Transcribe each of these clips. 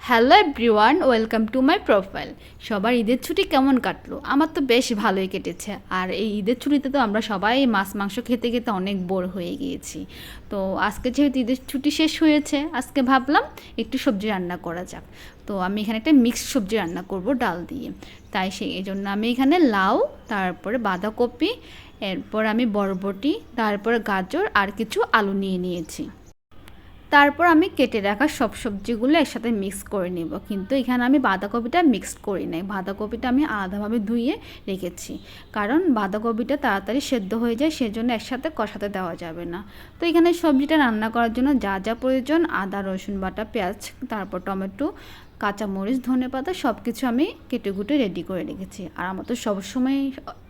Hello everyone, welcome to my profile. সবার ঈদের ছুটি কেমন কাটলো? আমার তো বেশ ভালোই কেটেছে। আর এই ঈদের ছুটিতে তো আমরা সবাই মাছ মাংস খেতে খেতে অনেক বোর হয়ে গিয়েছি। তো আজকে যেহেতু ঈদের ছুটি শেষ হয়েছে, আজকে ভাবলাম একটু সবজি রান্না করা যাক। তো আমি এখানে একটা মিক্সড সবজি রান্না করব ডাল দিয়ে। তাই এই জন্য আমি এখানে লাউ, তারপরে বাঁধাকপি, এরপর আমি বরবটি, তারপরে গাজর আর কিছু আলু নিয়ে নিয়েছি। তারপর আমি কেটে রাখা সব সবজিগুলো একসাথে মিক্স করে নেব, কিন্তু এখানে আমি বাঁধাকপিটা মিক্সড করি নাই। বাঁধাকপিটা আমি আলাদাভাবে ধুয়ে রেখেছি, কারণ বাঁধাকপিটা তাড়াতাড়ি সেদ্ধ হয়ে যায়, সেজন্য একসাথে কষাতে দেওয়া যাবে না। তো এখানে সবজিটা রান্না করার জন্য যা যা প্রয়োজন, আদা রসুন বাটা, পেঁয়াজ, তারপর টমেটো, কাঁচামরিচ, ধনেপাতা সব কিছু আমি কেটে কুটে রেডি করে রেখেছি। আর আমার তো সবসময়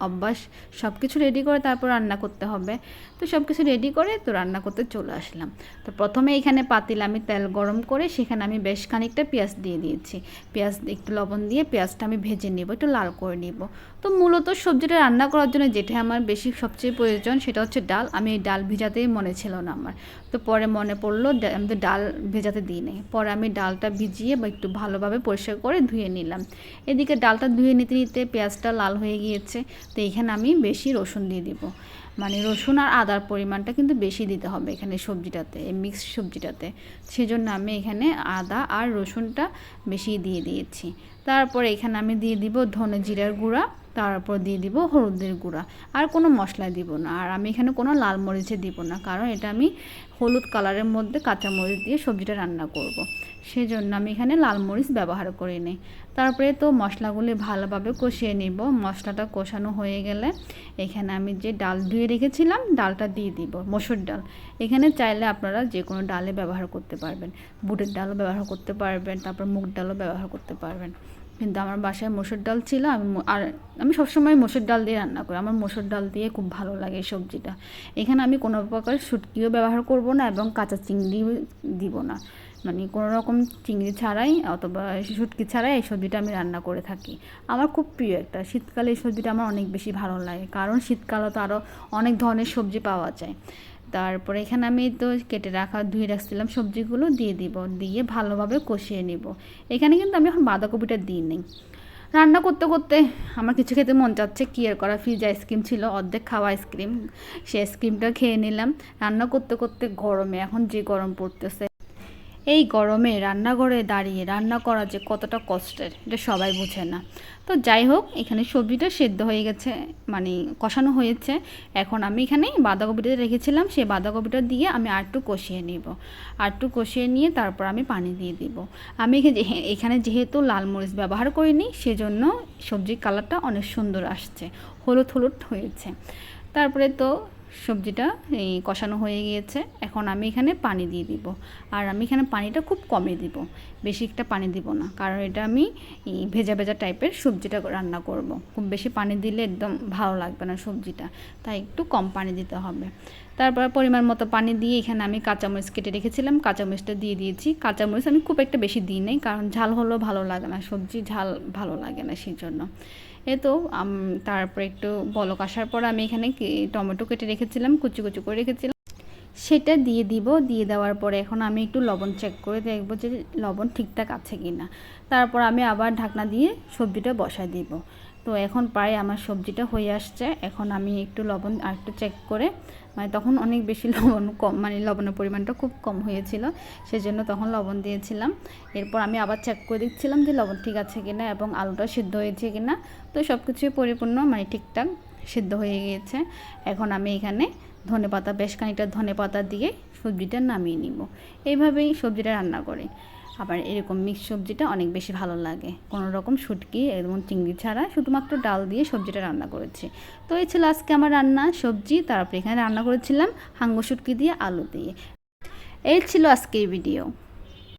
অভ্যাস সব কিছু রেডি করে তারপর রান্না করতে হবে। তো সব কিছু রেডি করে তো রান্না করতে চলে আসলাম। তো প্রথমে এখানে পাতিলে আমি তেল গরম করে সেখানে আমি বেশ খানিকটা পেঁয়াজ দিয়ে দিয়েছি। পেঁয়াজ একটু লবণ দিয়ে পেঁয়াজটা আমি ভেজে নেব, একটু লাল করে নেব। তো মূলত সবজিটা রান্না করার জন্য যেটা আমার বেশি সবচেয়ে প্রয়োজন সেটা হচ্ছে ডাল। আমি এই ডাল ভেজাতেই মনে ছিল না আমার, তো পরে মনে পড়লো আমি তো ডাল ভেজাতে দিই নাই। পরে আমি ডালটা ভিজিয়ে বা একটু ভালোভাবে পরিষ্কার করে ধুয়ে নিলাম। এদিকে ডালটা ধুয়ে নিতে নিতে পেঁয়াজটা লাল হয়ে গিয়েছে। তো এখানে আমি বেশি রসুন দিয়ে দিব, মানে রসুন আর আদার পরিমাণটা কিন্তু বেশি দিতে হবে এখানে সবজিটাতে, এই মিক্সড সবজিটাতে। সেজন্য আমি এখানে আদা আর রসুনটা বেশি দিয়ে দিয়েছি। তারপর এখানে আমি দিয়ে দিব ধনে জিরার গুঁড়া, তারপর দিয়ে দিব হলুদের গুঁড়া। আর কোনো মশলা দিব না। আর আমি এখানে কোনো লাল মরিচে দিব না, কারণ এটা আমি হলুদ কালারের মধ্যে কাঁচা মরিচ দিয়ে সবজিটা রান্না করব। সেজন্য আমি এখানে লাল মরিচ ব্যবহার করি নি। তারপরে তো মশলাগুলি ভালোভাবে কষিয়ে নিব। মশলাটা কষানো হয়ে গেলে এখানে আমি যে ডাল ধুয়ে রেখেছিলাম ডালটা দিয়ে দিব, মসুর ডাল। এখানে চাইলে আপনারা যে কোনো ডালে ব্যবহার করতে পারবেন, বুটের ডালও ব্যবহার করতে পারবেন, তারপর মুগ ডালও ব্যবহার করতে পারবেন। কিন্তু আমার বাসায় মসুর ডাল ছিল, আমি সবসময় মসুর ডাল দিয়ে রান্না করি। আমার মসুর ডাল দিয়ে খুব ভালো লাগে এই সবজিটা। এখানে আমি কোনো প্রকার শুটকিও ব্যবহার করব না এবং কাঁচা চিংড়িও দিব না, মানে কোনো রকম চিংড়ি ছাড়াই অথবা শুটকি ছাড়াই এই সবজিটা আমি রান্না করে থাকি। আমার খুব প্রিয় একটা, শীতকালে এই সবজিটা আমার অনেক বেশি ভালো লাগে, কারণ শীতকালে তো আরও অনেক ধরনের সবজি পাওয়া যায়। তারপরে এখানে আমি তো কেটে রাখা ধুয়ে রাখছিলাম সবজিগুলো দিয়ে দিব, দিয়ে ভালোভাবে কষিয়ে নিব। এখানে কিন্তু আমি এখন বাঁধাকপিটা দিই নেই। রান্না করতে করতে আমার কিছু খেতে মন চাচ্ছে, কি আর করা, ফ্রিজ আইসক্রিম ছিল, অর্ধেক খাওয়া আইসক্রিম, সেই আইসক্রিমটা খেয়ে নিলাম। রান্না করতে করতে গরমে, এখন যে গরম পড়তেছে, এই গরমে রান্নাঘরে দাঁড়িয়ে রান্না করা যে কতটা কষ্টের এটা সবাই বোঝে না। তো যাই হোক, এখানে সবজিটা সেদ্ধ হয়ে গেছে, মানে কষানো হয়েছে। এখন আমি এখানে বাঁধাকপিটা রেখেছিলাম, সেই বাঁধাকপিটা দিয়ে আমি আরেকটু কষিয়ে নিব। আরেকটু কষিয়ে নিয়ে তারপর আমি পানি দিয়ে দিব। আমি এখানে যেহেতু লাল মরিচ ব্যবহার করিনি, সেজন্য সবজির কালারটা অনেক সুন্দর আসছে, হলুদ হলুদ হয়েছে। তারপরে তো সবজিটা এই কষানো হয়ে গিয়েছে। এখন আমি এখানে পানি দিয়ে দিব। আর আমি এখানে পানিটা খুব কমে দিব, বেশি একটা পানি দিব না, কারণ এটা আমি ভেজা ভেজা টাইপের সবজিটা রান্না করব। খুব বেশি পানি দিলে একদম ভালো লাগবে না সবজিটা, তাই একটু কম পানি দিতে হবে। তারপর পরিমাণ মতো পানি দিয়ে এখানে আমি কাঁচামরিচ কেটে রেখেছিলাম, কাঁচামরিচটা দিয়ে দিয়েছি। কাঁচামরিচ আমি খুব একটা বেশি দিই নাই, কারণ ঝাল হলেও ভালো লাগে না, সবজি ঝাল ভালো লাগে না, সেই জন্য। এ তো তারপর একটু বলক আসার পর আমি এখানে টমেটো কেটে রেখেছিলাম, কুচি কুচি করে রেখেছিলাম, সেটা দিয়ে দিব। দিয়ে দেওয়ার পরে এখন আমি একটু লবণ চেক করে দেখব যে লবণ ঠিকঠাক আছে কি না। তারপর আমি আবার ঢাকনা দিয়ে সবজিটা বসায় দিব। তো এখন প্রায় আমার সবজিটা হয়ে আসছে। এখন আমি একটু লবণ আর একটু চেক করে, মানে তখন অনেক বেশি লবণ কম, মানে লবণের পরিমাণটা খুব কম হয়েছিল, সেজন্য তখন লবণ দিয়েছিলাম। এরপর আমি আবার চেক করে দিচ্ছিলাম যে লবণ ঠিক আছে কিনা এবং আলুটা সিদ্ধ হয়েছে কিনা। তো সব কিছুই পরিপূর্ণ, মানে ঠিকঠাক সিদ্ধ হয়ে গিয়েছে। এখন আমি এখানে ধনেপাতা, বেশ খানিকটা ধনেপাতা দিয়ে সবজিটা নামিয়ে নিব। এইভাবেই সবজিটা রান্না করি। আবার এরকম মিক্স সবজিটা অনেক বেশি ভালো লাগে, কোনো রকম শুটকি এবং চিংড়ি ছাড়া শুধুমাত্র ডাল দিয়ে সবজিটা রান্না করেছি। তো এই ছিল আজকে আমার রান্না সবজি। তারপরে এখানে রান্না করেছিলাম হাঙ্গর শুটকি দিয়ে, আলু দিয়ে। এই ছিল আজকের ভিডিও।